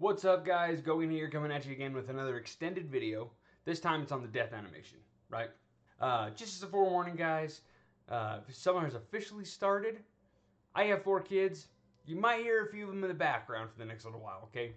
What's up, guys? Going here, coming at you again with another extended video. This time it's on the death animation, right? Just as a forewarning, guys, summer has officially started. I have 4 kids. You might hear a few of them in the background for the next little while, okay?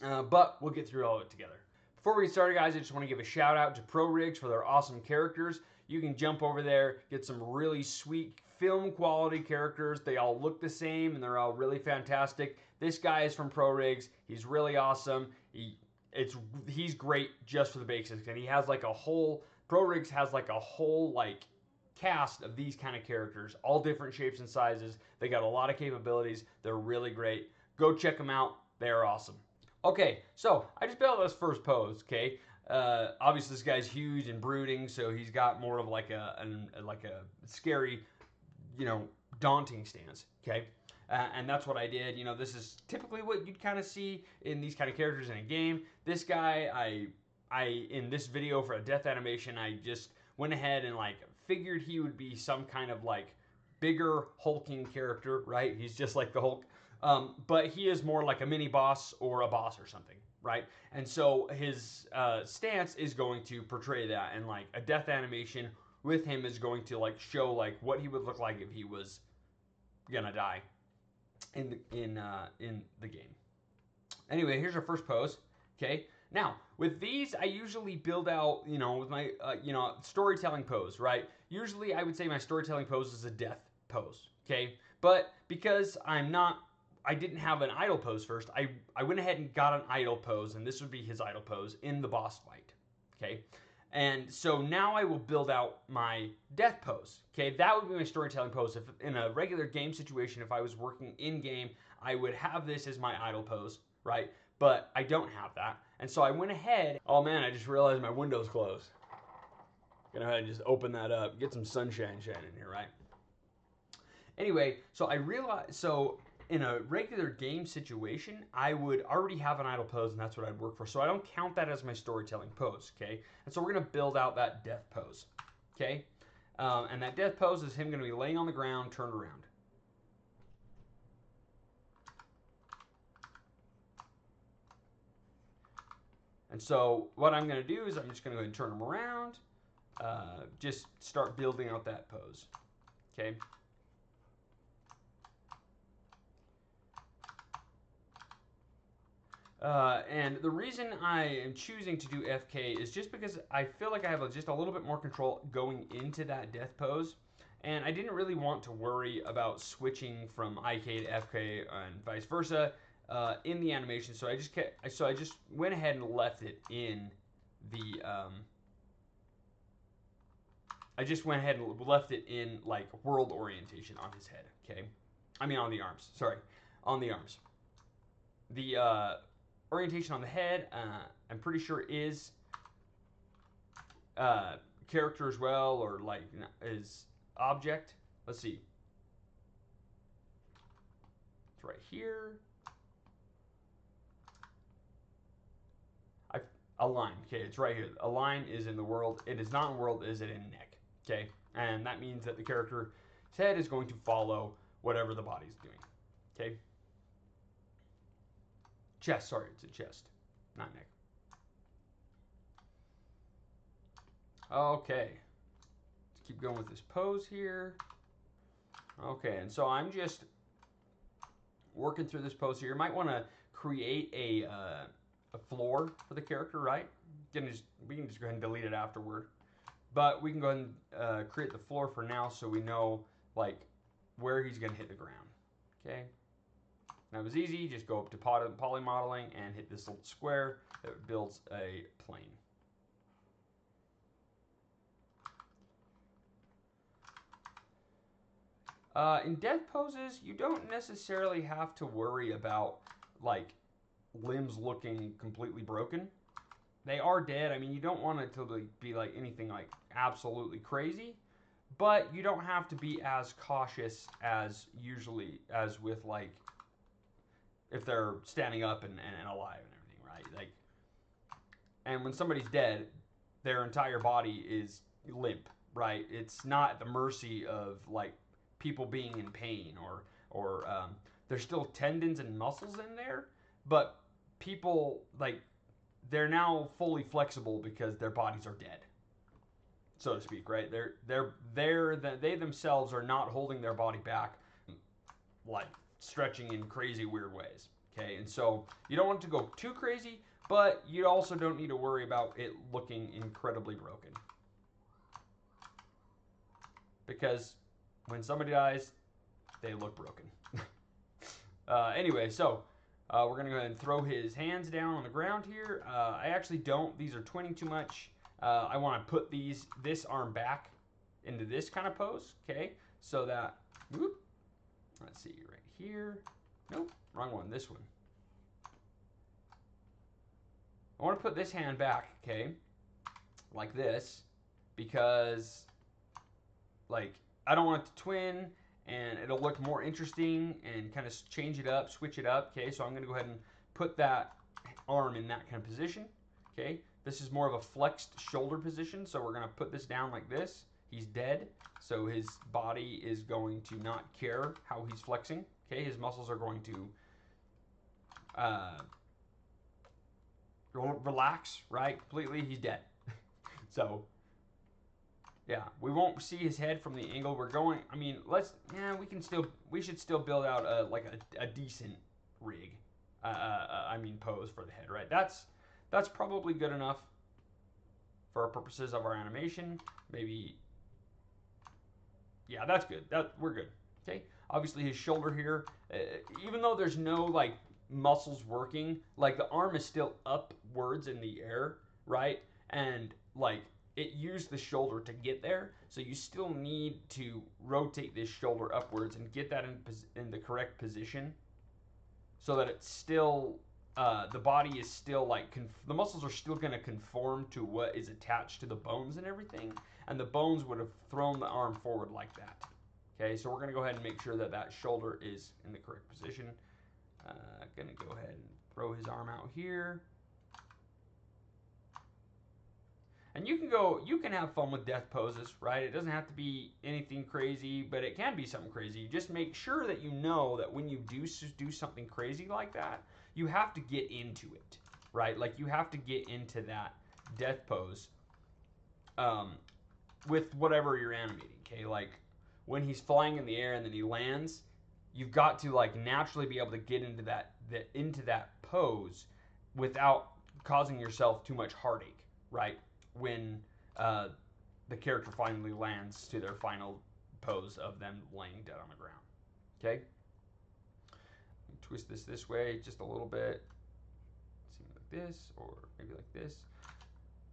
But we'll get through all of it together. Before we get started, guys, I just want to give a shout out to Pro Rigs for their awesome characters. You can jump over there, get some really sweet film quality characters. They all look the same and they're all really fantastic. This guy is from Pro Rigs. He's really awesome. He's great just for the basics, and he has like a whole Pro Rigs has like a whole cast of these kind of characters, all different shapes and sizes. They got a lot of capabilities. They're really great. Go check them out. They are awesome. Okay, so I just built this first pose. Okay, obviously this guy's huge and brooding, so he's got more of like a scary, daunting stance. Okay, and that's what I did. This is typically what you'd kind of see in these kind of characters in a game. This guy, I in this video for a death animation, I just went ahead and figured he would be some kind of bigger hulking character, right? He's just like the Hulk. But he is more like a mini boss or a boss or something, right? And so his stance is going to portray that, and a death animation with him is going to show what he would look like if he was gonna die in the game. Anyway, here's our first pose. Okay. Now, with these, I usually build out, with my, storytelling pose, right? Usually, I would say my storytelling pose is a death pose, okay? But because I didn't have an idle pose first, I went ahead and got an idle pose, and this would be his idle pose in the boss fight, okay? And so now I will build out my death pose, okay? That would be my storytelling pose. If in a regular game situation, if I was working in-game, I would have this as my idle pose, right? But I don't have that. And so I went ahead. Oh man, I just realized my window's closed. Gonna go ahead and just open that up, get some sunshine shining in here, right? Anyway, so I realized, so in a regular game situation, I would already have an idle pose, and that's what I'd work for. So I don't count that as my storytelling pose, okay? And so we're gonna build out that death pose, okay? And that death pose is him gonna be laying on the ground, turned around. And so what I'm going to do is I'm just going to go ahead and turn them around, just start building out that pose, okay? And the reason I am choosing to do FK is just because I feel like I have just a little bit more control going into that death pose, and I didn't really want to worry about switching from IK to FK and vice versa in the animation. So I just went ahead and left it in the I just went ahead and left it in world orientation on his head. Okay, I mean on the arms. Sorry, on the arms. The orientation on the head, I'm pretty sure is character as well, or is object. Let's see. It's right here. Align. Okay, it's right here. Align is in the world. It is not in world. Is it in neck? Okay, and that means that the character's head is going to follow whatever the body's doing. Okay. Chest. Sorry, it's a chest, not neck. Okay. Let's keep going with this pose here. Okay, and so I'm just working through this pose here. You might want to create a floor for the character, right? We can just go ahead and delete it afterward. But we can go ahead and create the floor for now so we know where he's going to hit the ground. Okay. Now it was easy. Just go up to poly modeling and hit this little square that builds a plane. In death poses, you don't necessarily have to worry about limbs looking completely broken. They are dead. I mean, you don't want it to be anything absolutely crazy, but you don't have to be as cautious as with if they're standing up and alive and everything, right? And when somebody's dead, their entire body is limp, right? It's not at the mercy of people being in pain or there's still tendons and muscles in there, but people, like, they're now fully flexible because their bodies are dead, so to speak, right? They themselves are not holding their body back, like stretching in crazy weird ways. Okay, and so you don't want it to go too crazy, but you also don't need to worry about it looking incredibly broken. Because when somebody dies, they look broken. Anyway, so we're going to go ahead and throw his hands down on the ground here. I actually don't. These are twinning too much. I want to put this arm back into this kind of pose, okay? So that, whoop, let's see, right here. Nope, wrong one, this one. I want to put this hand back, okay, like this, because, like, I don't want it to twin, and it'll look more interesting and kind of change it up, switch it up, okay? So I'm going to go ahead and put that arm in that kind of position, okay? This is more of a flexed shoulder position, so we're going to put this down like this. He's dead, so his body is going to not care how he's flexing, okay? His muscles are going to relax, right? Completely, he's dead. So, yeah, we won't see his head from the angle we're going. I mean, we should still build out a decent rig. I mean, pose for the head, right? That's probably good enough for our purposes of our animation. Maybe, yeah, that's good. We're good. Okay. Obviously, his shoulder here, even though there's no like muscles working, like the arm is still upwards in the air, right? And like it used the shoulder to get there, so you still need to rotate this shoulder upwards and get that in the correct position, so that it's still the body is still like the muscles are still going to conform to what is attached to the bones and everything, and the bones would have thrown the arm forward like that. Okay, so we're going to go ahead and make sure that that shoulder is in the correct position. Going to go ahead and throw his arm out here. And you can have fun with death poses, right? It doesn't have to be anything crazy, but it can be something crazy. You just make sure that you know that when you do something crazy like that, you have to get into it, right? Like you have to get into that death pose with whatever you're animating, okay? Like when he's flying in the air and then he lands, you've got to like naturally be able to get into that pose without causing yourself too much heartache, right? When the character finally lands to their final pose of them laying dead on the ground. Okay? Twist this way just a little bit. See, like this, or maybe like this.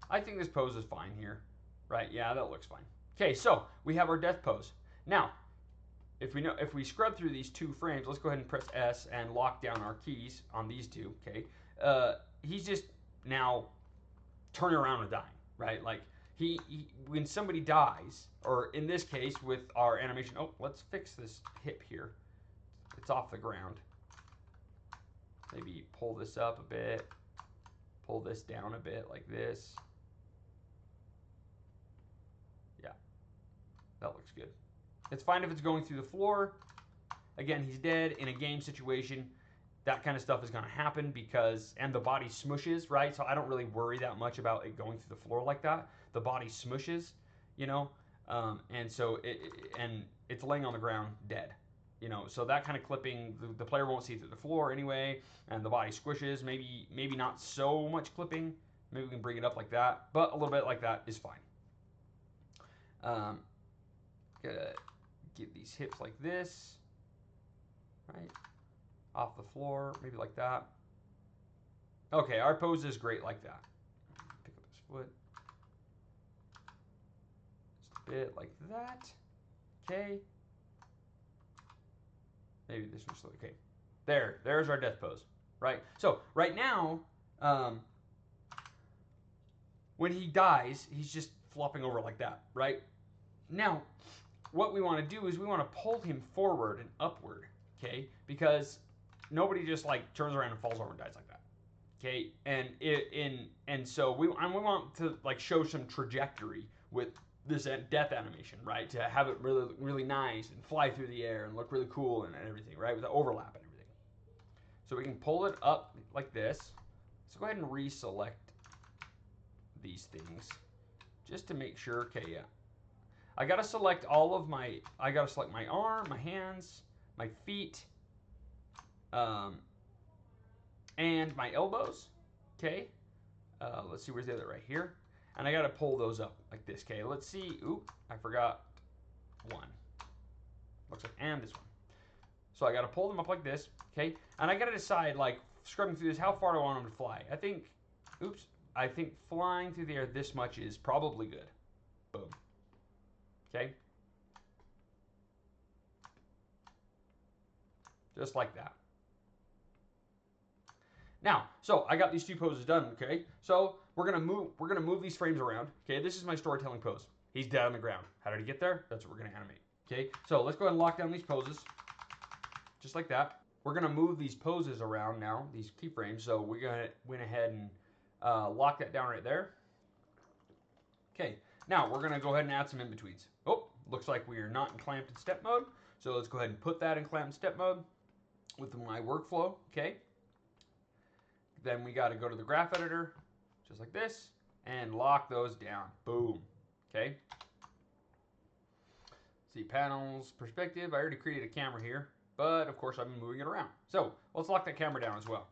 I think this pose is fine here. Right? Yeah, that looks fine. Okay, so we have our death pose. Now, if we scrub through these two frames, let's go ahead and press S and lock down our keys on these two. Okay? He's just now turning around and dying. Right? Like when somebody dies, or in this case with our animation, oh, let's fix this hip here. It's off the ground. Maybe pull this up a bit, pull this down a bit like this. Yeah, that looks good. It's fine if it's going through the floor. Again, he's dead in a game situation. That kind of stuff is going to happen and the body smushes, right? So I don't really worry that much about it going through the floor like that. The body smushes, you know, and so it's laying on the ground dead, you know. So that kind of clipping, the player won't see through the floor anyway, and the body squishes. Maybe not so much clipping. Maybe we can bring it up like that, but a little bit like that is fine. Gotta get these hips like this, right? Off the floor, maybe like that. Okay, our pose is great like that. Pick up his foot. Just a bit like that. Okay. Maybe this one's okay. There's our death pose, right? So right now, when he dies, he's just flopping over like that, right? Now, what we want to do is we want to pull him forward and upward, okay? Because nobody just like turns around and falls over and dies like that, okay? And so we want to like show some trajectory with this death animation, right? To have it really nice and fly through the air and look really cool and everything, right? With the overlap and everything. So we can pull it up like this. Let's go ahead and reselect these things just to make sure. Okay, yeah. I gotta select all of my, I gotta select my arm, my hands, my feet, and my elbows. Okay. Let's see, where's the other, right here. And I gotta pull those up like this. Okay, let's see. Oop, I forgot one. Looks like, and this one. So I gotta pull them up like this. Okay, and I gotta decide, like, scrubbing through this, how far do I want them to fly? I think, oops, I think flying through the air this much is probably good. Boom. Okay. Just like that. Now, so I got these two poses done, okay? So we're gonna move these frames around. Okay, this is my storytelling pose. He's dead on the ground. How did he get there? That's what we're gonna animate. Okay, so let's go ahead and lock down these poses. Just like that. We're gonna move these poses around now, these keyframes. So we went ahead and lock that down right there. Okay, now we're gonna go ahead and add some in-betweens. Oh, looks like we are not in clamped in step mode. So let's go ahead and put that in clamped in step mode with my workflow, okay? Then we got to go to the graph editor, just like this, and lock those down. Boom. Okay. See, panels, perspective. I already created a camera here, but of course I've been moving it around. So let's lock that camera down as well.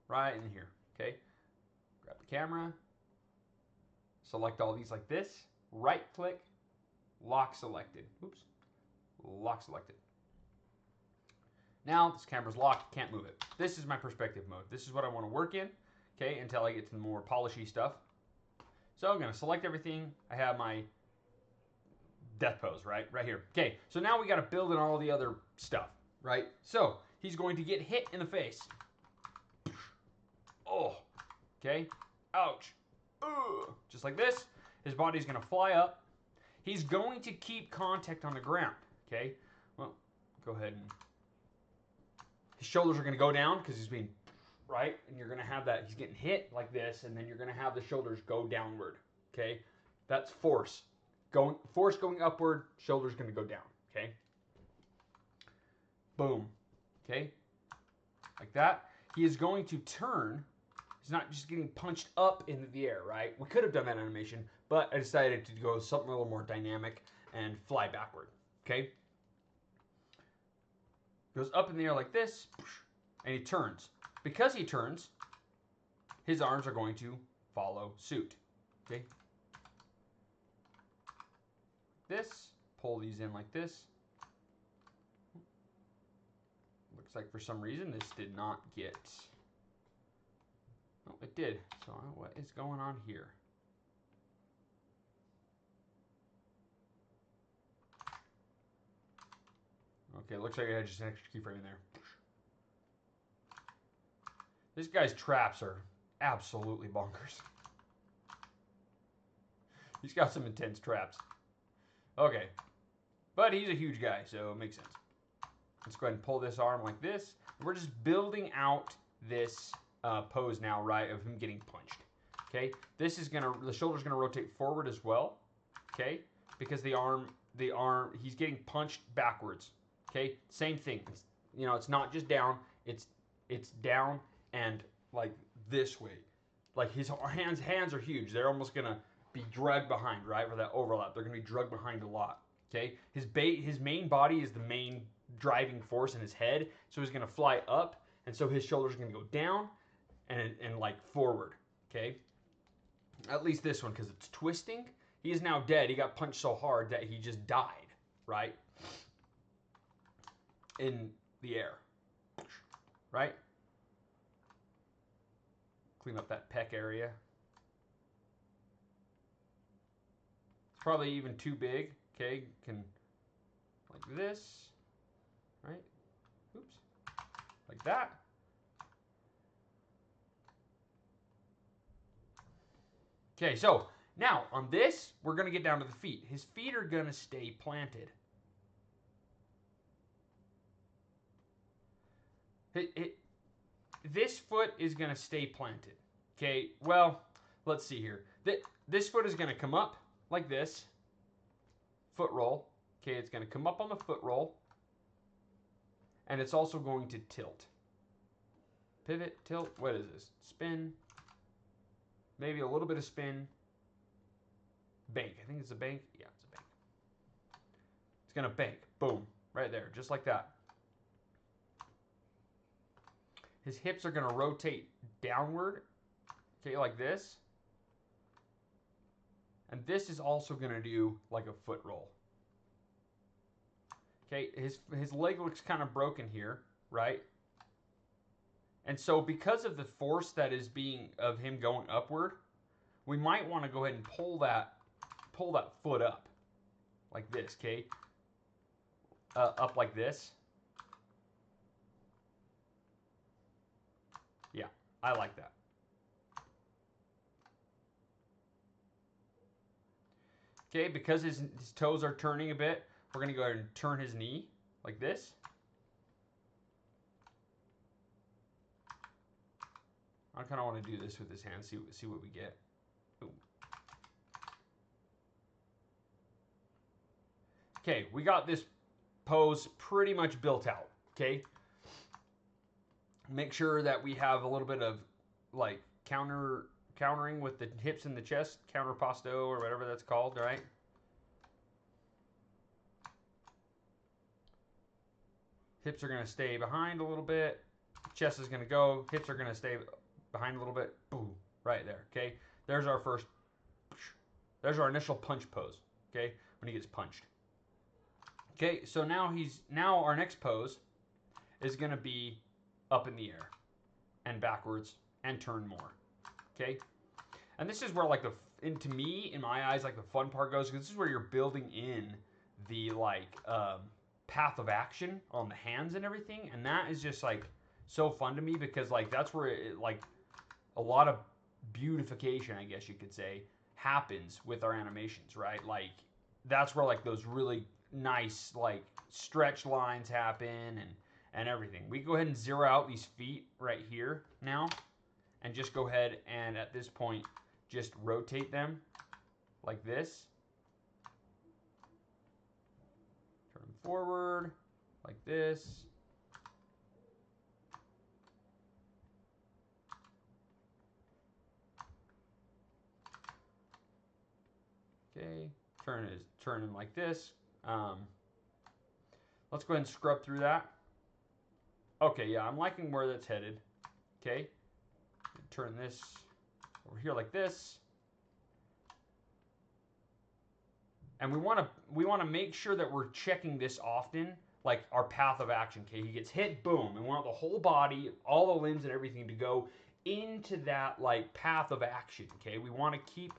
Right in here. Okay. Grab the camera. Select all these like this. Right click. Lock selected. Oops. Lock selected. Now this camera's locked, can't move it. This is my perspective mode. This is what I want to work in, okay, until I get to the more polishy stuff. So I'm going to select everything. I have my death pose, right here. Okay, so now we got to build in all the other stuff, right? So he's going to get hit in the face. Oh, okay, ouch. Just like this. His body's going to fly up. He's going to keep contact on the ground, okay? Well, go ahead and... His shoulders are going to go down because he's being, right? And you're going to have that, he's getting hit like this, and then you're going to have the shoulders go downward, okay? That's force. Force going upward, shoulders going to go down, okay? Boom, okay? Like that. He is going to turn. He's not just getting punched up into the air, right? We could have done that animation, but I decided to go something a little more dynamic and fly backward, okay? Goes up in the air like this, and he turns. Because he turns, his arms are going to follow suit. Okay? This, pull these in like this. Looks like for some reason this did not get... Oh, it did. So what is going on here? Okay, looks like I had just an extra keyframe in there. This guy's traps are absolutely bonkers. He's got some intense traps. Okay. But he's a huge guy, so it makes sense. Let's go ahead and pull this arm like this. We're just building out this pose now, right, of him getting punched. Okay? This is gonna, the shoulder's gonna rotate forward as well. Okay? Because the arm, he's getting punched backwards. Okay? Same thing. You know, it's not just down, it's down and like this way. Like his hands are huge. They're almost gonna be dragged behind, right? For that overlap. They're gonna be dragged behind a lot. Okay? His main body is the main driving force in his head. So he's gonna fly up, and so his shoulders are gonna go down and like forward. Okay? At least this one, because it's twisting. He is now dead. He got punched so hard that he just died, right? In the air. Right? Clean up that pec area. It's probably even too big. Okay, can like this, right? Oops, like that. Okay, so now on this, we're gonna get down to the feet. His feet are gonna stay planted. This foot is going to stay planted. Okay, well, let's see here. This foot is going to come up like this. Foot roll. Okay, it's going to come up on the foot roll. And it's also going to tilt. pivot, tilt. What is this? Spin. Maybe a little bit of spin. Bank. I think it's a bank. Yeah, it's a bank. It's going to bank. Boom. Right there. Just like that. His hips are going to rotate downward. Okay, like this. And this is also going to do like a foot roll. Okay, his leg looks kind of broken here, right? And so because of the force that is being of him going upward, we might want to go ahead and pull that foot up like this, okay? Up like this. Yeah, I like that. Okay, because his toes are turning a bit, we're going to go ahead and turn his knee like this. I kind of want to do this with his hands, see what we get. Boom. Okay, we got this pose pretty much built out, okay? Make sure that we have a little bit of like countering with the hips and the chest, counterposto or whatever that's called, right? Hips are going to stay behind a little bit. Chest is going to go. Hips are going to stay behind a little bit. Boom. Right there. Okay. There's our first. There's our initial punch pose. Okay. When he gets punched. Okay. So now our next pose is going to be up in the air and backwards and turn more. Okay. And this is where like to me, in my eyes, like the fun part goes, because this is where you're building in the path of action on the hands and everything, and that is just like so fun to me because like that's where it, like a lot of beautification, I guess you could say, happens with our animations, right? Like that's where like those really nice like stretch lines happen and everything. We go ahead and zero out these feet right here now and just go ahead and at this point just rotate them like this. Turn them forward like this. Okay, turn him like this. Let's go ahead and scrub through that. Okay, yeah, I'm liking where that's headed. Okay, turn this over here like this. And we want to make sure that we're checking this often, like our path of action. Okay, he gets hit, boom, and we want the whole body, all the limbs and everything to go into that like path of action. Okay, we want to keep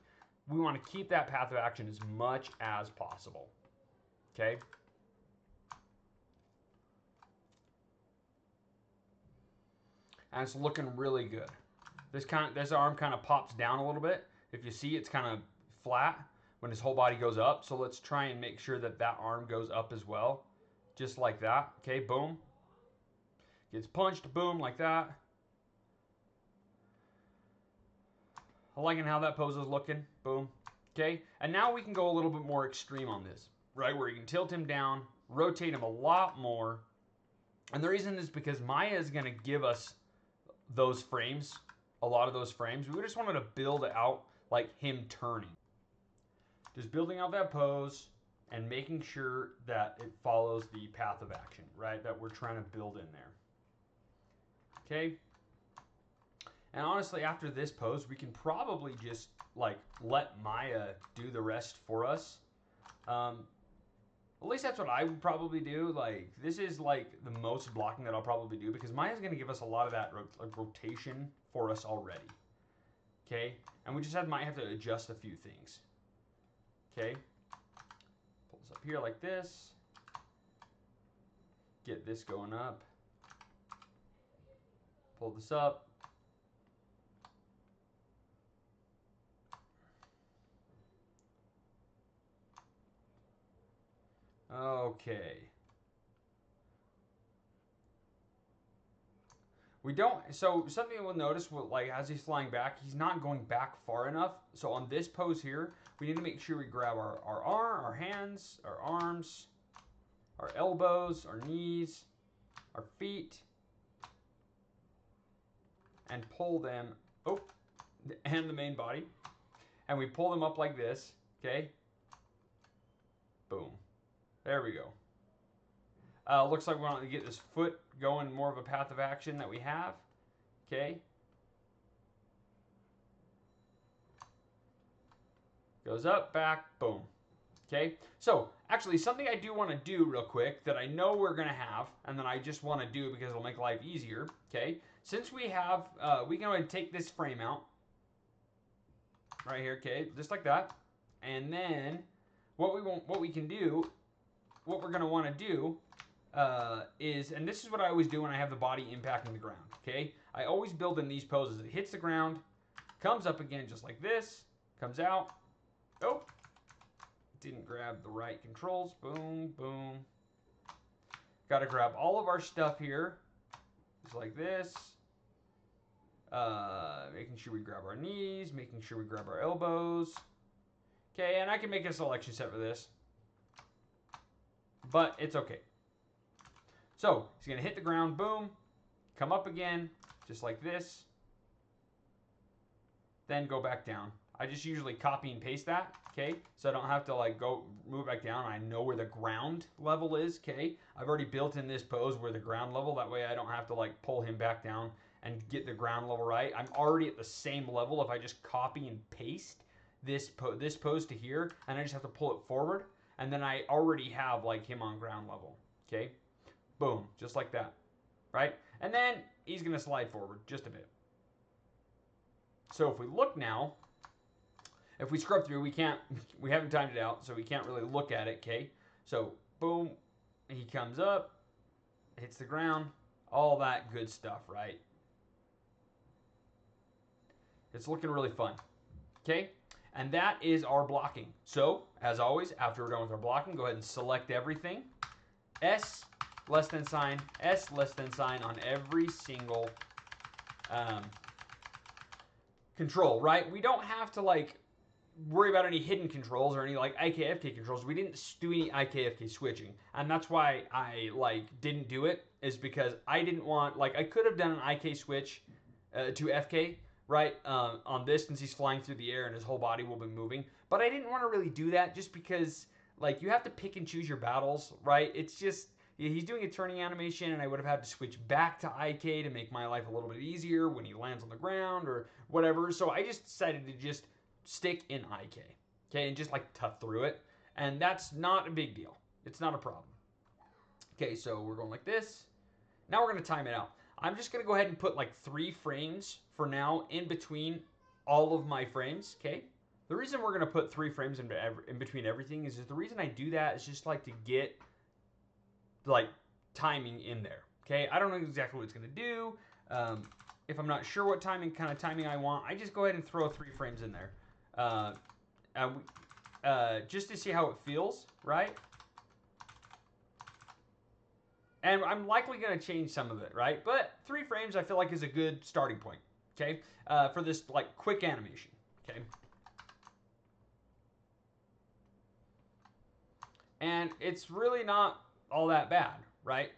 that path of action as much as possible. Okay. And it's looking really good. This arm kind of pops down a little bit. If you see, it's kind of flat when his whole body goes up. So let's try and make sure that that arm goes up as well. Just like that. Okay, boom. Gets punched, boom, like that. I'm liking how that pose is looking. Boom. Okay, and now we can go a little bit more extreme on this, right? Where you can tilt him down, rotate him a lot more. And the reason is because Maya is going to give us those frames, a lot of those frames. We just wanted to build out like him turning. Just building out that pose and making sure that it follows the path of action, right? That we're trying to build in there. Okay. And honestly, after this pose, we can probably just like let Maya do the rest for us. At least that's what I would probably do. Like, this is like the most blocking that I'll probably do because Maya's going to give us a lot of that rotation for us already. Okay? And we just might have to adjust a few things. Okay? Pull this up here like this. Get this going up. Pull this up. Okay. We don't, so something we'll notice, like as he's flying back, he's not going back far enough. So on this pose here, we need to make sure we grab our arm, our hands, our arms, our elbows, our knees, our feet. and pull them, oh, and the main body, and we pull them up like this, okay? Boom. There we go. Looks like we want to get this foot going more of a path of action that we have, okay? Goes up, back, boom. Okay, so actually something I do want to do real quick that I know we're going to have, and that I just want to do because it'll make life easier, okay? Since we have, we can go ahead and take this frame out, right here, okay, just like that. And then what we can do, what we're going to want to do is, and this is what I always do when I have the body impacting the ground, okay? I always build in these poses. It hits the ground, comes up again just like this, comes out, oh, didn't grab the right controls. Boom, boom. Got to grab all of our stuff here, just like this. Making sure we grab our knees, making sure we grab our elbows. Okay, and I can make a selection set for this, but it's okay. So he's gonna hit the ground, boom, come up again, just like this, then go back down. I just usually copy and paste that, okay? So I don't have to like go move back down. I know where the ground level is, okay? I've already built in this pose where the ground level, that way I don't have to like pull him back down and get the ground level right. I'm already at the same level if I just copy and paste this pose to here, and I just have to pull it forward, and then I already have like him on ground level, okay? Boom, just like that, right? And then he's gonna slide forward just a bit. So if we look now, if we scrub through, we haven't timed it out, so we can't really look at it, okay? So, boom, he comes up, hits the ground, all that good stuff, right? It's looking really fun, okay? And that is our blocking. So, as always, after we're done with our blocking, go ahead and select everything. S less than sign, S less than sign on every single control, right? We don't have to, like, worry about any hidden controls or any like IKFK controls. We didn't do any IKFK switching, and that's why I like didn't do it, is because I didn't want, like, I could have done an IK switch to FK, right, on this, since he's flying through the air and his whole body will be moving, but I didn't want to really do that just because, like, you have to pick and choose your battles, right? It's just, he's doing a turning animation, and I would have had to switch back to IK to make my life a little bit easier when he lands on the ground or whatever, so I just decided to just stick in IK, okay, and just like tough through it, and that's not a big deal. It's not a problem. Okay, so we're going like this. Now we're going to time it out. I'm just going to go ahead and put like 3 frames for now in between all of my frames, okay? The reason we're going to put 3 frames in between everything is just the reason I do that is just like to get like timing in there, okay? I don't know exactly what it's going to do. If I'm not sure what kind of timing I want, I just go ahead and throw 3 frames in there. Just to see how it feels, right? And I'm likely going to change some of it, right? But 3 frames I feel like is a good starting point, okay? For this like quick animation, okay? And it's really not all that bad, right?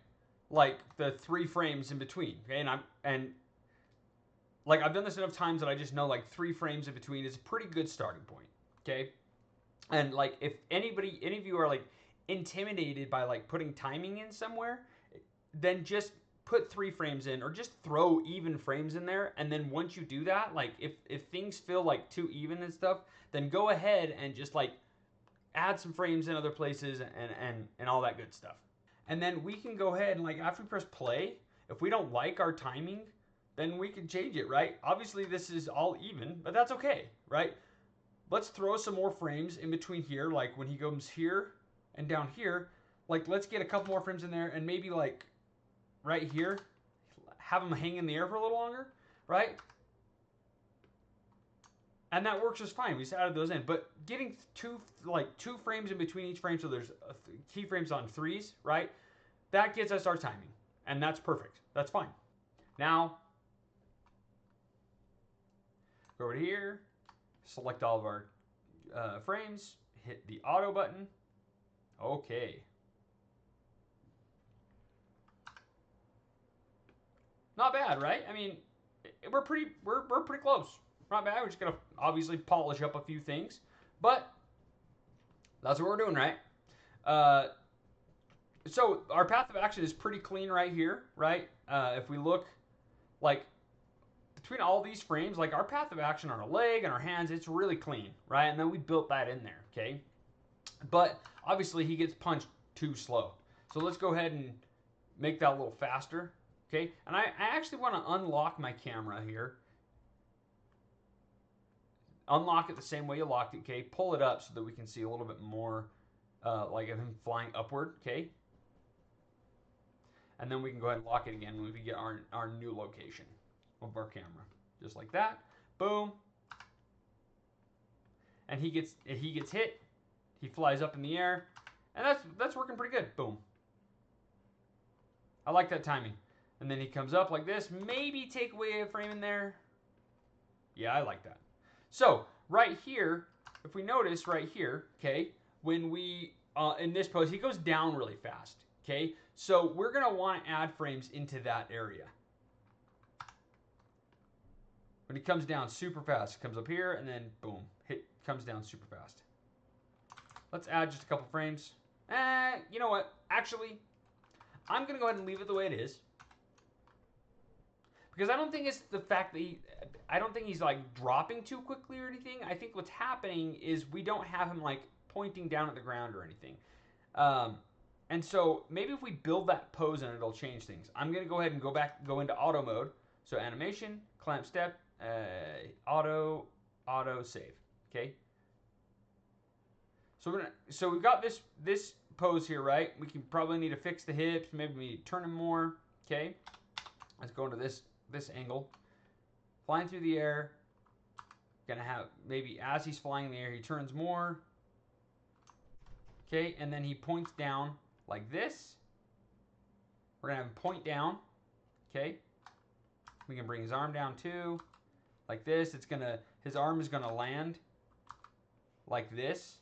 Like the 3 frames in between, okay? And like I've done this enough times that I just know like 3 frames in between is a pretty good starting point, okay? And like if any of you are like intimidated by like putting timing in somewhere, then just put 3 frames in, or just throw even frames in there. And then once you do that, like if things feel like too even and stuff, then go ahead and just like add some frames in other places and all that good stuff. And then we can go ahead and, like, after we press play, if we don't like our timing, then we can change it, right? Obviously this is all even, but that's okay, right? Let's throw some more frames in between here, like when he goes here and down here. Like, let's get a couple more frames in there, and maybe like right here, have him hang in the air for a little longer, right? And that works just fine. We just added those in. But getting two frames in between each frame, so there's keyframes on 3s, right? That gets us our timing, and that's perfect. That's fine. Now, go over here, select all of our frames, hit the auto button. Okay. Not bad, right? I mean, we're pretty close. Not bad. We're just gonna obviously polish up a few things, but that's what we're doing, right? Uh, so our path of action is pretty clean right here, right? If we look like between all these frames, like our path of action on our leg and our hands, it's really clean, right? And then we built that in there, okay? But obviously he gets punched too slow. So let's go ahead and make that a little faster, okay? And I actually want to unlock my camera here. Unlock it the same way you locked it, okay? Pull it up so that we can see a little bit more like of him flying upward, okay? And then we can go ahead and lock it again when we get our new location of our camera. Just like that. Boom. And he gets hit. He flies up in the air. And that's working pretty good. Boom. I like that timing. And then he comes up like this. Maybe take away a frame in there. Yeah, I like that. So, right here, if we notice right here, okay, when we, in this pose, he goes down really fast, okay? So, we're going to want to add frames into that area. When he comes down super fast, comes up here, and then boom, comes down super fast. Let's add just a couple frames. You know what? Actually, I'm going to go ahead and leave it the way it is. Because I don't think it's the fact that I don't think he's like dropping too quickly or anything. I think what's happening is we don't have him like pointing down at the ground or anything. And so maybe if we build that pose in, it'll change things. I'm going to go ahead and go into auto mode. So animation, clamp step, auto save. Okay. So we've got this pose here, right? We can probably need to fix the hips. Maybe we need to turn them more. Okay. Let's go into this angle. Flying through the air. Gonna have maybe as he's flying in the air, he turns more. Okay, and then he points down like this. We're gonna have him point down. Okay. We can bring his arm down too. Like this. His arm is gonna land like this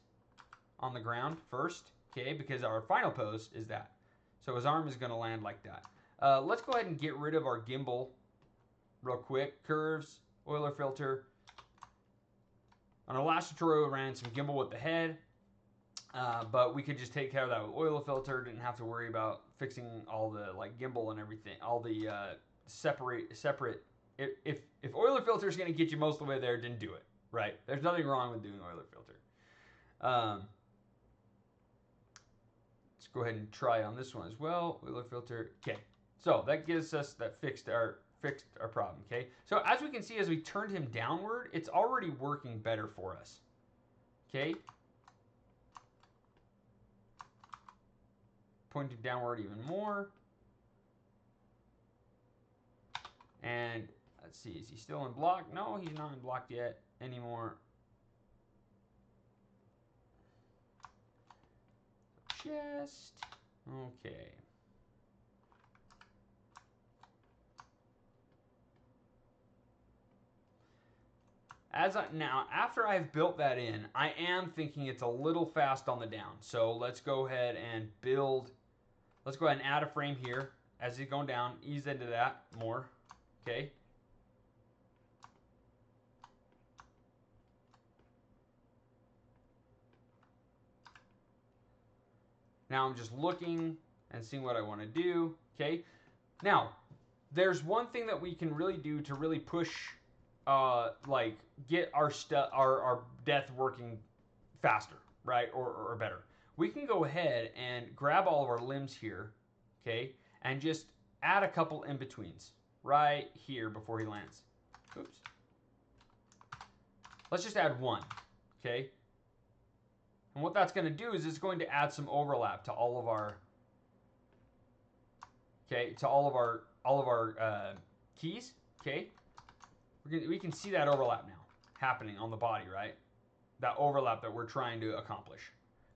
on the ground first. Okay, because our final pose is that. So his arm is gonna land like that. Let's go ahead and get rid of our gimbal real quick. Curves, Euler filter. On our last tutorial, we ran some gimbal with the head, but we could just take care of that with Euler filter. Didn't have to worry about fixing all the like gimbal and everything, all the separate. If Euler filter is going to get you most of the way there, then do it. Right? There's nothing wrong with doing Euler filter. Let's go ahead and try on this one as well. Euler filter. Okay. So that gives us that fixed our problem, okay? So as we can see, as we turned him downward, it's already working better for us, okay? Pointing downward even more. And let's see, is he still in block? No, he's not in block yet anymore. Just, okay. Now, after I've built that in, I am thinking it's a little fast on the down. So let's go ahead and build. Let's go ahead and add a frame here as he's going down. Ease into that more. Okay. Now I'm just looking and seeing what I want to do. Okay. Now, there's one thing that we can really do to really push like get our death working faster, right? Or better. We can go ahead and grab all of our limbs here, okay, and just add a couple in-betweens right here before he lands. Oops. Let's just add one, okay? And what that's going to do is it's going to add some overlap to all of our, okay, to all of our keys, okay? We can see that overlap now happening on the body, right? That overlap that we're trying to accomplish.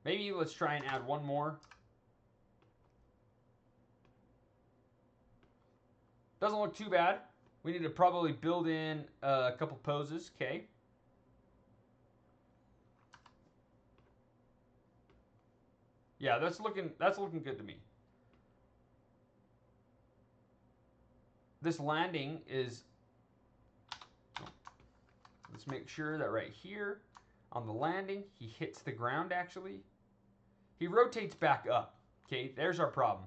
Maybe let's try and add one more. Doesn't look too bad. We need to probably build in a couple poses, okay? Yeah, that's looking good to me. This landing is Let's make sure that right here on the landing, he hits the ground actually. He rotates back up. Okay, there's our problem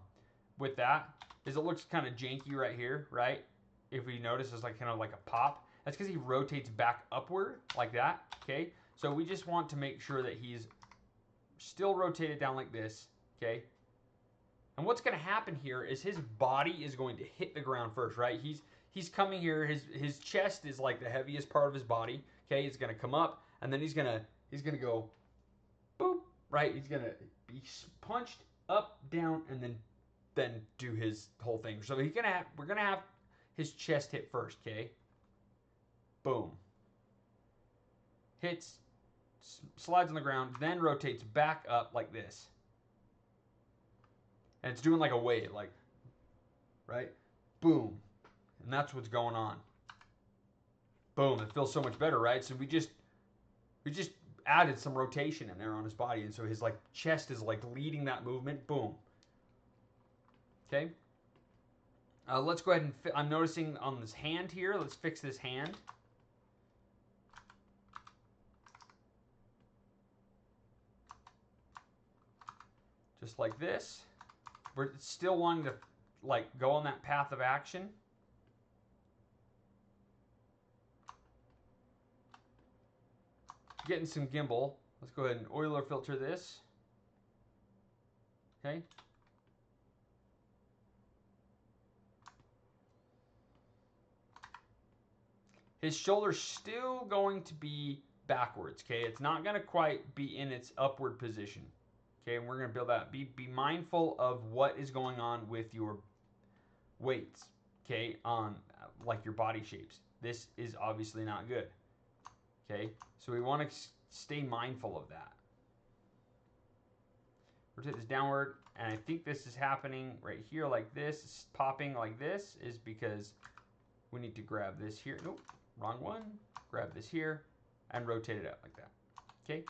with that, is it looks kind of janky right here, right? If we notice, it's like kind of like a pop. That's because he rotates back upward like that, okay? So we just want to make sure that he's still rotated down like this, okay? And what's going to happen here is his body is going to hit the ground first, right? He's coming here. His chest is like the heaviest part of his body, okay? He's going to come up, and then he's gonna go boop, right? He's gonna be punched up, down, and then do his whole thing. So we're gonna have his chest hit first, okay? Boom. Hits, slides on the ground, then rotates back up like this. And it's doing like a wave, like, right? Boom. And that's what's going on. Boom. It feels so much better, right? So we just added some rotation in there on his body, and so his like chest is like leading that movement. Boom. Okay. Let's go ahead and I'm noticing on this hand here. Let's fix this hand. Just like this. We're still wanting to like go on that path of action. Getting some gimbal. Let's go ahead and oiler filter this. Okay. His shoulder's still going to be backwards, okay? It's not going to quite be in its upward position. Okay, and we're going to build that. Be mindful of what is going on with your weights, okay, on like your body shapes. This is obviously not good. Okay, so we want to stay mindful of that. Rotate this downward, and I think this is happening right here like this. It's popping like this is because we need to grab this here. Nope, wrong one. Grab this here and rotate it out like that. Okay,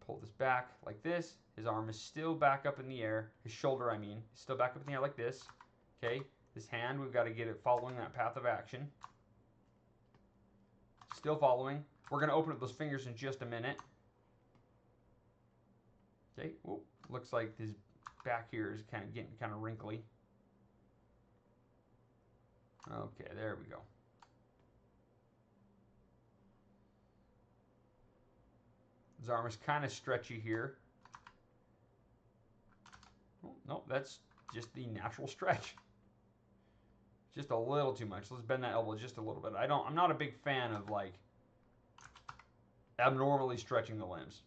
pull this back like this. His arm is still back up in the air. His shoulder, I mean, is still back up in the air like this. Okay, this hand, we've got to get it following that path of action. Still following. We're going to open up those fingers in just a minute. Okay, ooh, looks like his back here is kind of getting kind of wrinkly. Okay, there we go. His arm is kind of stretchy here. Oh, no, that's just the natural stretch. Just a little too much. Let's bend that elbow just a little bit. I'm not a big fan of like abnormally stretching the limbs,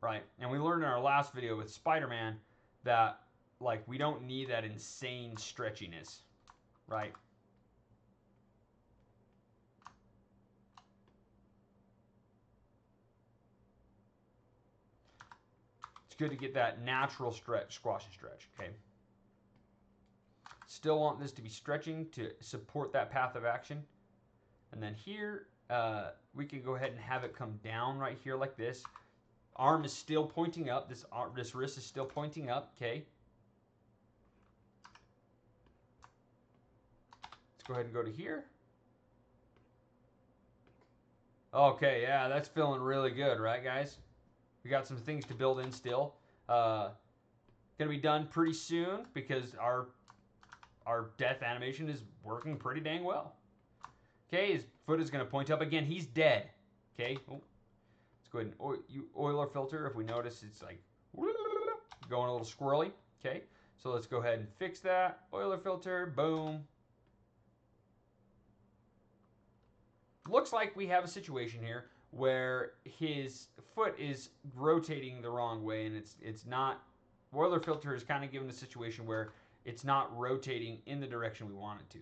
right? And we learned in our last video with Spider-Man that like we don't need that insane stretchiness, right? It's good to get that natural stretch, squash and stretch, okay? Still want this to be stretching to support that path of action. And then here, we can go ahead and have it come down right here like this. Arm is still pointing up. This wrist is still pointing up, okay? Let's go ahead and go to here. Okay, yeah, that's feeling really good, right, guys? We got some things to build in still. Gonna be done pretty soon because our death animation is working pretty dang well. Okay, his foot is going to point up again. He's dead. Okay, oh, let's go ahead and oiler filter. If we notice, it's like going a little squirrely. Okay, so let's go ahead and fix that. Oiler filter, boom. Looks like we have a situation here where his foot is rotating the wrong way, and it's not. Oiler filter is kind of given the situation where it's not rotating in the direction we want it to.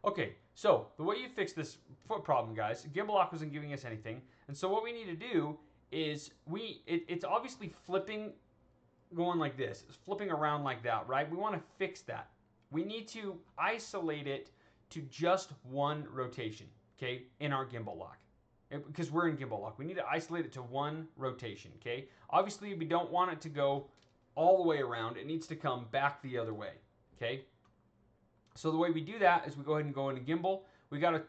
Okay, so the way you fix this foot problem, guys, gimbal lock wasn't giving us anything, and so what we need to do is it's obviously flipping, going like this. It's flipping around like that, right? We want to fix that. We need to isolate it to just one rotation, okay, in our gimbal lock. Because we're in gimbal lock. We need to isolate it to one rotation, okay? Obviously, we don't want it to go all the way around. It needs to come back the other way, okay? So the way we do that is we go ahead and go into gimbal. We gotta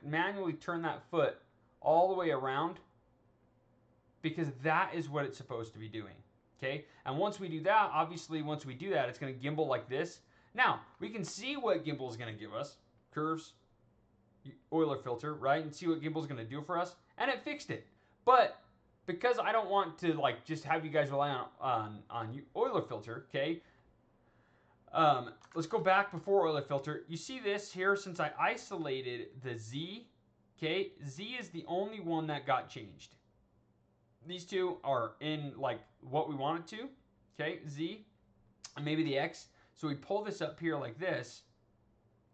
manually turn that foot all the way around, because that is what it's supposed to be doing. Okay, and once we do that, obviously once we do that, it's going to gimbal like this. Now, we can see what gimbal is going to give us. Curves, Euler filter, right? And see what gimbal is going to do for us. And it fixed it. But because I don't want to like just have you guys rely on Euler filter, okay? Let's go back before Euler filter. You see this here, since I isolated the Z, okay? Z is the only one that got changed. These two are in like what we want it to, okay? Z, and maybe the X. So we pull this up here like this,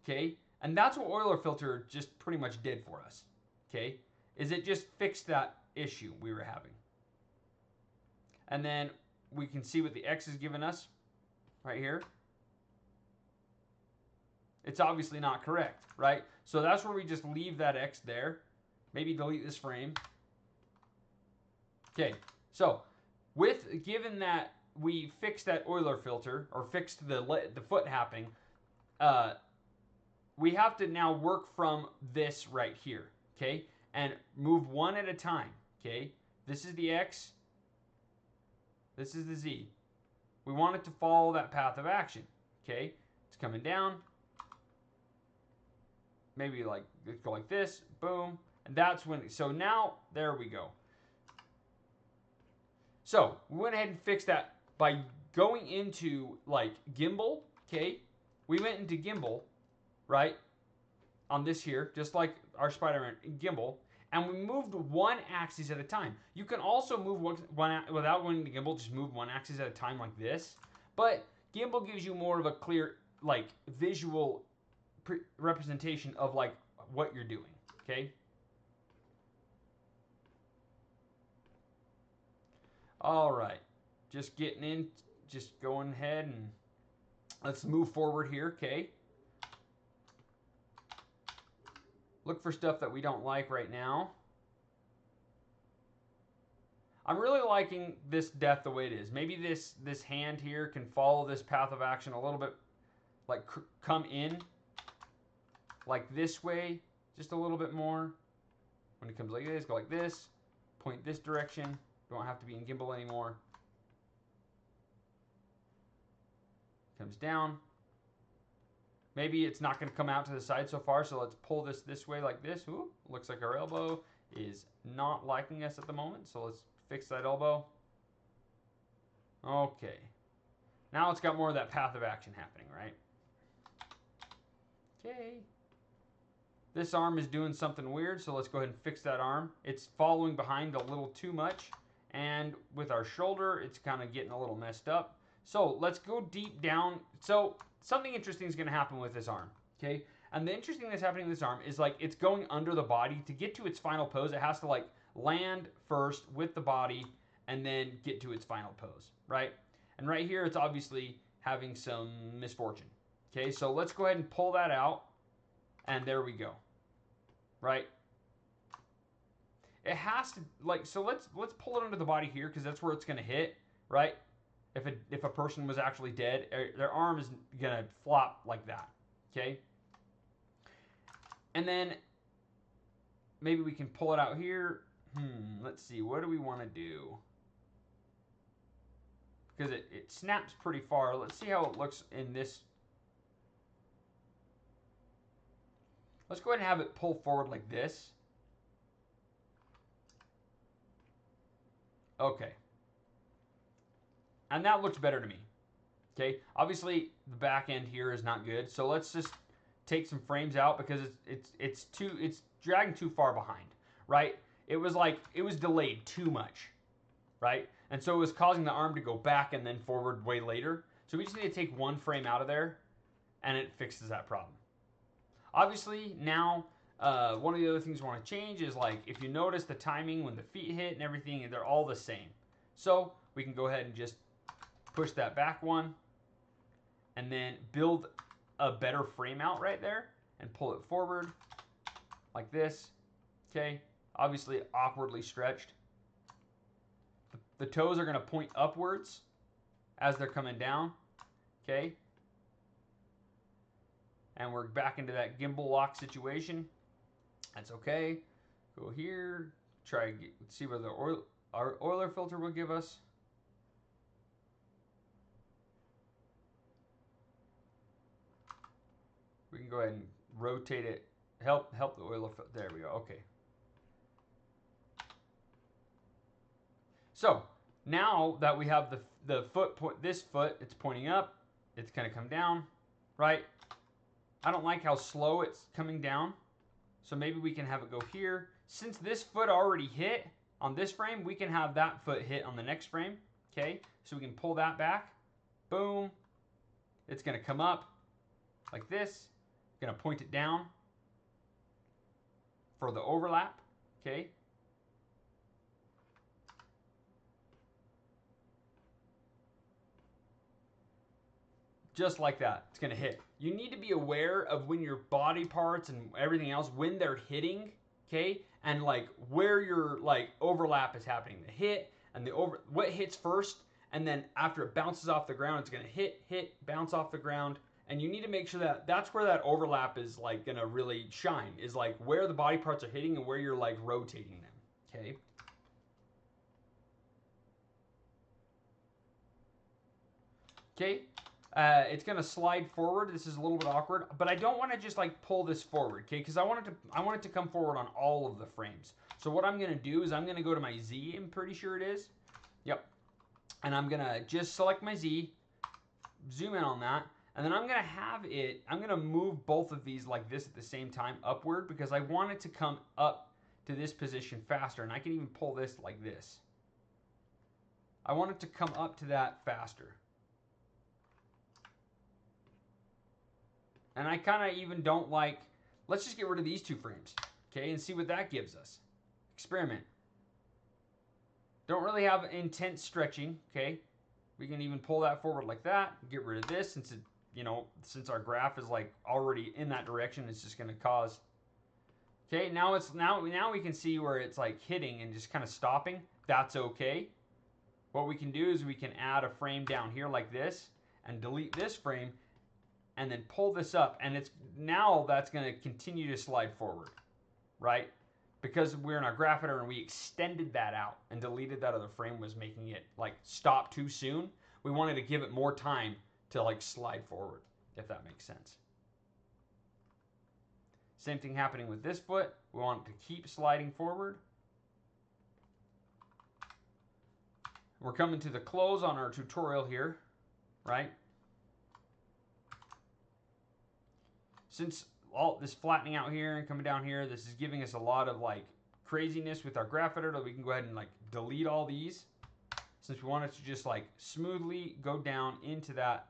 okay? And that's what Euler filter just pretty much did for us, okay? Is it just fixed that issue we were having. And then we can see what the X is giving us right here. It's obviously not correct, right? So that's where we just leave that X there. Maybe delete this frame. Okay, so given that we fixed that Euler filter, or fixed the foot happening, we have to now work from this right here, okay? And move one at a time, okay? This is the X. This is the Z. We want it to follow that path of action, okay? It's coming down. Maybe like go like this, boom. And that's when, so now, there we go. So we went ahead and fixed that by going into like gimbal, okay? We went into gimbal, right? On this here, just like our Spider-Man gimbal, and we moved one axis at a time. You can also move one without going to gimbal, just move one axis at a time like this. But gimbal gives you more of a clear, like, visual representation of like what you're doing, okay? All right, just getting in, just going ahead and let's move forward here, okay? Look for stuff that we don't like right now. I'm really liking this death the way it is. Maybe this hand here can follow this path of action a little bit, like come in like this way, just a little bit more. When it comes like this, go like this, point this direction. Don't have to be in gimbal anymore. Comes down. Maybe it's not going to come out to the side so far, so let's pull this way like this. Ooh, looks like our elbow is not liking us at the moment, so let's fix that elbow. Okay. Now it's got more of that path of action happening, right? Okay. This arm is doing something weird, so let's go ahead and fix that arm. It's following behind a little too much, and with our shoulder, it's kind of getting a little messed up. So let's go deep down. So something interesting is going to happen with this arm, okay? And the interesting thing that's happening with this arm is like it's going under the body. To get to its final pose, it has to like land first with the body and then get to its final pose, right? And right here, it's obviously having some misfortune, okay? So let's go ahead and pull that out, and there we go, right? It has to, like, so let's pull it under the body here because that's where it's going to hit, right? If a person was actually dead, their arm is going to flop like that, okay? And then maybe we can pull it out here. Let's see, what do we want to do? Because it snaps pretty far. Let's see how it looks in this. Let's go ahead and have it pull forward like this. Okay. And that looks better to me. Okay, obviously the back end here is not good, so let's just take some frames out because it's dragging too far behind, right? It was delayed too much, right? And so it was causing the arm to go back and then forward way later. So we just need to take one frame out of there, and it fixes that problem. Obviously now, one of the other things we want to change is like if you notice the timing when the feet hit and everything, they're all the same. So we can go ahead and just push that back one, and then build a better frame out right there and pull it forward like this. Okay, obviously awkwardly stretched. The toes are going to point upwards as they're coming down. Okay, and we're back into that gimbal lock situation. That's okay. Go here, see what our Euler filter will give us. We can go ahead and rotate it, help the Euler filter. There we go. Okay. So now that we have the foot, this foot, it's pointing up, it's going to come down, right? I don't like how slow it's coming down, so maybe we can have it go here. Since this foot already hit on this frame, we can have that foot hit on the next frame, okay? So we can pull that back, boom. It's going to come up like this, going to point it down for the overlap, okay? Just like that, it's gonna hit. You need to be aware of when your body parts and everything else, when they're hitting, okay? And like where your like overlap is happening. The hit and what hits first, and then after it bounces off the ground, it's gonna hit, bounce off the ground. And you need to make sure that that's where that overlap is like gonna really shine, is like where the body parts are hitting and where you're like rotating them, okay? Okay, it's gonna slide forward. This is a little bit awkward, but I don't want to just like pull this forward, okay? Because I want it to come forward on all of the frames. So what I'm gonna do is I'm gonna go to my Z. I'm pretty sure it is. Yep. And I'm gonna just select my Z, zoom in on that, and then I'm gonna have it. I'm gonna move both of these like this at the same time upward because I want it to come up to this position faster, and I can even pull this like this. I want it to come up to that faster. And I kind of even don't like, let's just get rid of these two frames, okay, and see what that gives us. Experiment. Don't really have intense stretching, okay? We can even pull that forward like that, get rid of this since it, you know, since our graph is like already in that direction, it's just going to cause. Okay, now we can see where it's like hitting and just kind of stopping. That's okay. What we can do is we can add a frame down here like this and delete this frame and then pull this up, and it's now that's going to continue to slide forward, right? Because we're in our graph editor and we extended that out and deleted that other frame was making it like stop too soon. We wanted to give it more time to like slide forward, if that makes sense. Same thing happening with this foot. We want it to keep sliding forward. We're coming to the close on our tutorial here, right? Since all this flattening out here and coming down here, this is giving us a lot of like craziness with our graph editor. We can go ahead and like delete all these since we want it to just like smoothly go down into that,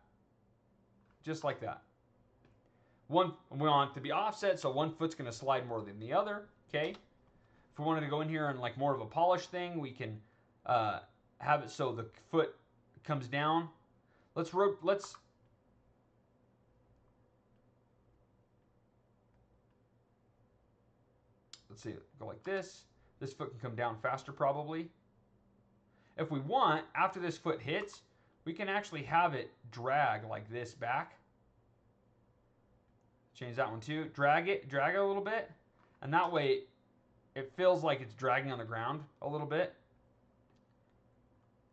just like that. We want it to be offset, so one foot's going to slide more than the other, okay? If we wanted to go in here and like more of a polished thing, we can have it so the foot comes down. Let's see, go like this. This foot can come down faster probably. If we want, after this foot hits, we can actually have it drag like this back. Change that one too. Drag it a little bit, and that way it feels like it's dragging on the ground a little bit.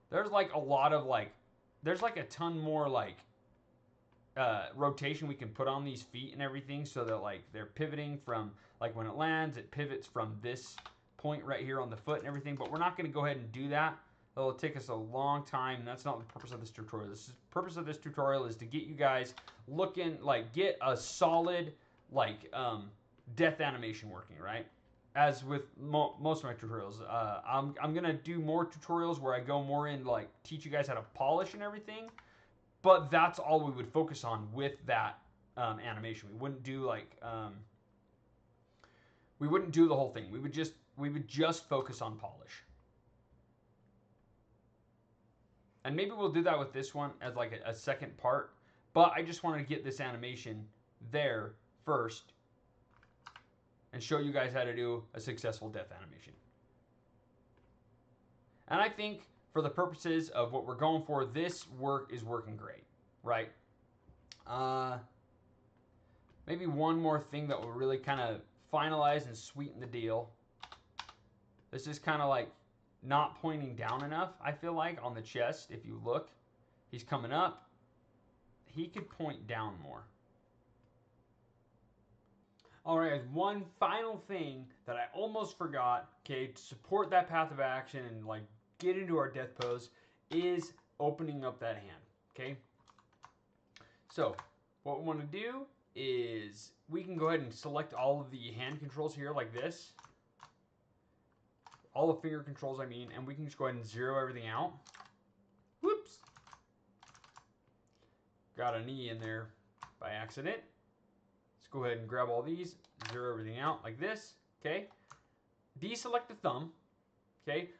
There's like a lot of like, there's like a ton more like rotation we can put on these feet and everything so that like they're pivoting from like when it lands, it pivots from this point right here on the foot and everything, but we're not going to go ahead and do that. It'll take us a long time. That's not the purpose of this tutorial. The purpose of this tutorial is to get you guys looking, like get a solid like death animation working, right? As with most of my tutorials, I'm gonna do more tutorials where I go more in like teach you guys how to polish and everything, but that's all we would focus on with that animation. We wouldn't do like we wouldn't do the whole thing. We would just focus on polish. And maybe we'll do that with this one as like a second part, but I just wanted to get this animation there first and show you guys how to do a successful death animation. And I think for the purposes of what we're going for, this work is working great, right? Maybe one more thing that will really kind of finalize and sweeten the deal This is kind of like not pointing down enough, I feel like, on the chest. If you look, he's coming up. He could point down more. All right, one final thing that I almost forgot, okay, to support that path of action and like get into our death pose is opening up that hand, okay? So what we want to do is we can go ahead and select all of the hand controls here like this. All the finger controls, I mean, and we can just go ahead and zero everything out. Whoops. Got a knee in there by accident. Let's go ahead and grab all these, zero everything out like this, okay? Deselect the thumb, okay?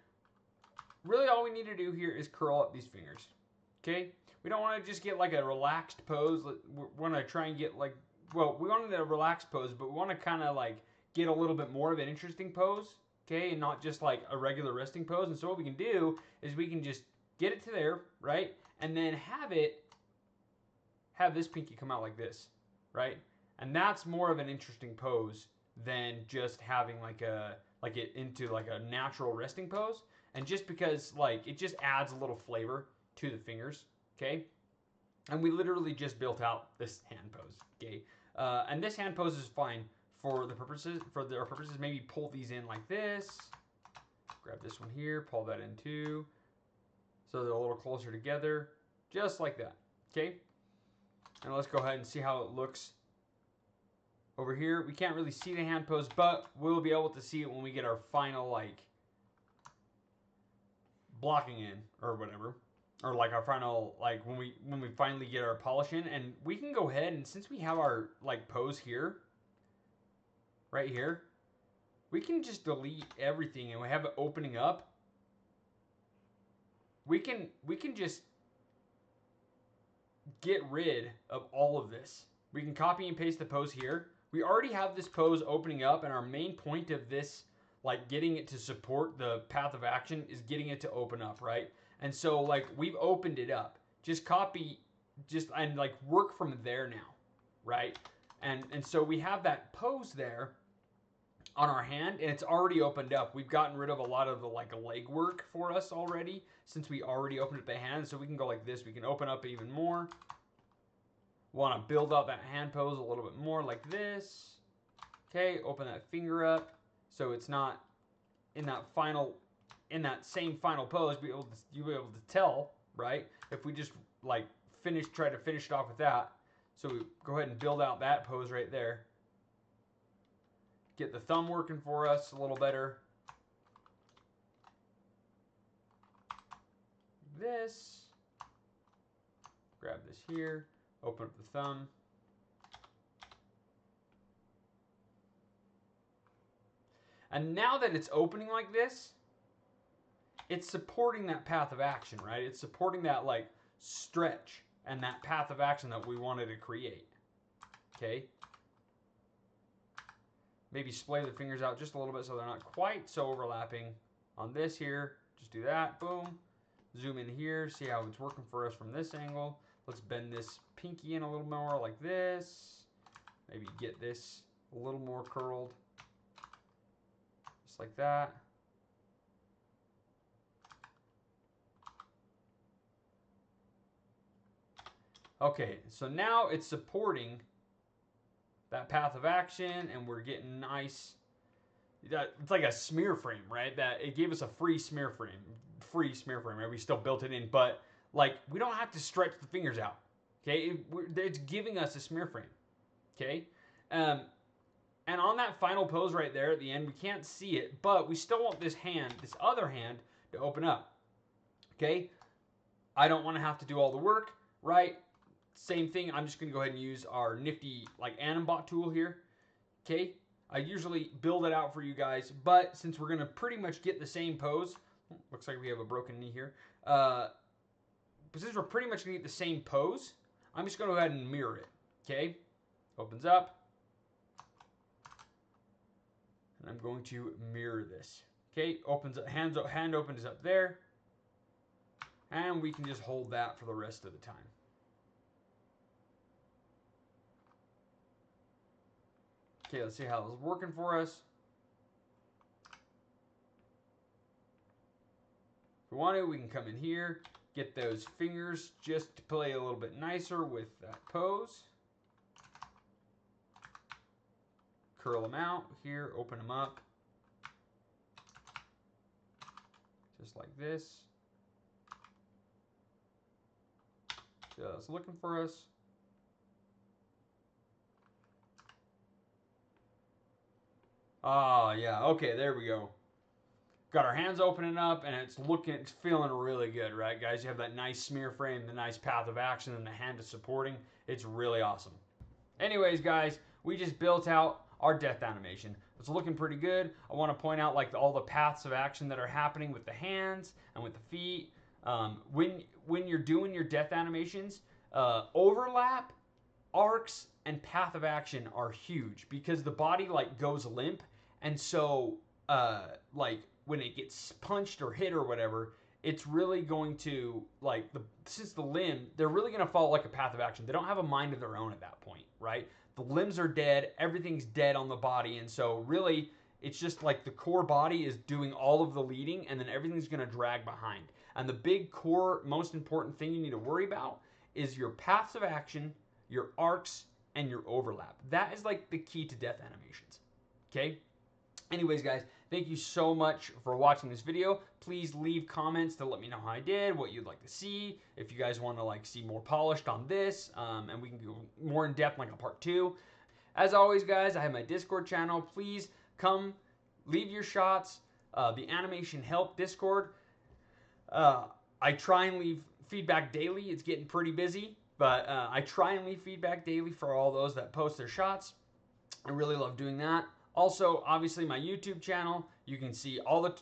Really all we need to do here is curl up these fingers, okay? We don't want to just get like a relaxed pose. We want to try and get like, well, we wanted a relaxed pose, but we want to kind of like get a little bit more of an interesting pose, okay? And not just like a regular resting pose. And so what we can do is we can just get it to there, right? And then have this pinky come out like this, right? And that's more of an interesting pose than just having like it into like a natural resting pose. And just because like it just adds a little flavor to the fingers, okay? And we literally just built out this hand pose, okay? And this hand pose is fine for the purposes. Maybe pull these in like this. Grab this one here, pull that in too, so they're a little closer together, just like that, okay? And let's go ahead and see how it looks over here. We can't really see the hand pose, but we'll be able to see it when we get our final like blocking in or whatever, or like our final like when we finally get our polish in. And we can go ahead, and since we have our like pose here, right here, we can just delete everything and we have it opening up. We can just get rid of all of this. We can copy and paste the pose here. We already have this pose opening up, and our main point of this, like getting it to support the path of action, is getting it to open up, right? And so like we've opened it up. Just copy, and like work from there now, right? And so we have that pose there on our hand, and it's already opened up. We've gotten rid of a lot of the like leg work for us already, since we already opened up the hand. So we can go like this. We can open up even more. Want to build up that hand pose a little bit more like this. Okay, open that finger up so it's not in that same final pose. You'll be able to tell, right? If we just like try to finish it off with that. So we go ahead and build out that pose right there. Get the thumb working for us a little better. This. Grab this here. Open up the thumb. And now that it's opening like this, it's supporting that path of action, right? It's supporting that like stretch and that path of action that we wanted to create. Okay? Maybe splay the fingers out just a little bit so they're not quite so overlapping. On this here, just do that, boom. Zoom in here, see how it's working for us from this angle. Let's bend this pinky in a little more like this. Maybe get this a little more curled. Just like that. Okay, so now it's supporting that path of action, and we're getting nice. It's like a smear frame, right? That it gave us a free smear frame, right? We still built it in, but like we don't have to stretch the fingers out. Okay, it's giving us a smear frame. Okay, and on that final pose right there at the end, we can't see it, but we still want this other hand, to open up. Okay, I don't want to have to do all the work, right? Same thing. I'm just going to go ahead and use our nifty like animate tool here. Okay, I usually build it out for you guys, but since we're going to pretty much get the same pose, looks like we have a broken knee here. But since we're pretty much going to get the same pose, I'm just going to go ahead and mirror it. Okay, opens up. And I'm going to mirror this. Okay, hand opens up there. And we can just hold that for the rest of the time. Okay, let's see how this is working for us. we want to, we can come in here, get those fingers just to play a little bit nicer with that pose. Curl them out here, open them up. Just like this. Just looking for us. Oh, yeah. Okay, there we go. Got our hands opening up, and it's feeling really good, right, guys? You have that nice smear frame, the nice path of action, and the hand is supporting. It's really awesome. Anyways, guys, we just built out our death animation. It's looking pretty good. I want to point out like all the paths of action that are happening with the hands and with the feet. When you're doing your death animations, overlap, arcs, and path of action are huge because the body like goes limp, and so like when it gets punched or hit or whatever, it's really going to like since the limb, they're really going to follow like a path of action. They don't have a mind of their own at that point, right? The limbs are dead, everything's dead on the body, and so really it's just like the core body is doing all of the leading, and then everything's going to drag behind. And the big core, most important thing you need to worry about is your paths of action, your arcs, and your overlap. That is like the key to death animations. Okay? Anyways, guys, thank you so much for watching this video. Please leave comments to let me know how I did, what you'd like to see, if you guys want to like see more polished on this, and we can go more in depth like a part 2. As always, guys, I have my Discord channel. Please come, leave your shots. The Animation Help Discord. I try and leave feedback daily. It's getting pretty busy, but I try and leave feedback daily for all those that post their shots. I really love doing that. Also, obviously, my YouTube channel, you can see all the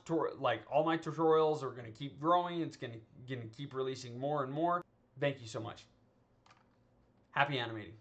all my tutorials are going to keep growing. It's going to keep releasing more and more. Thank you so much. Happy animating.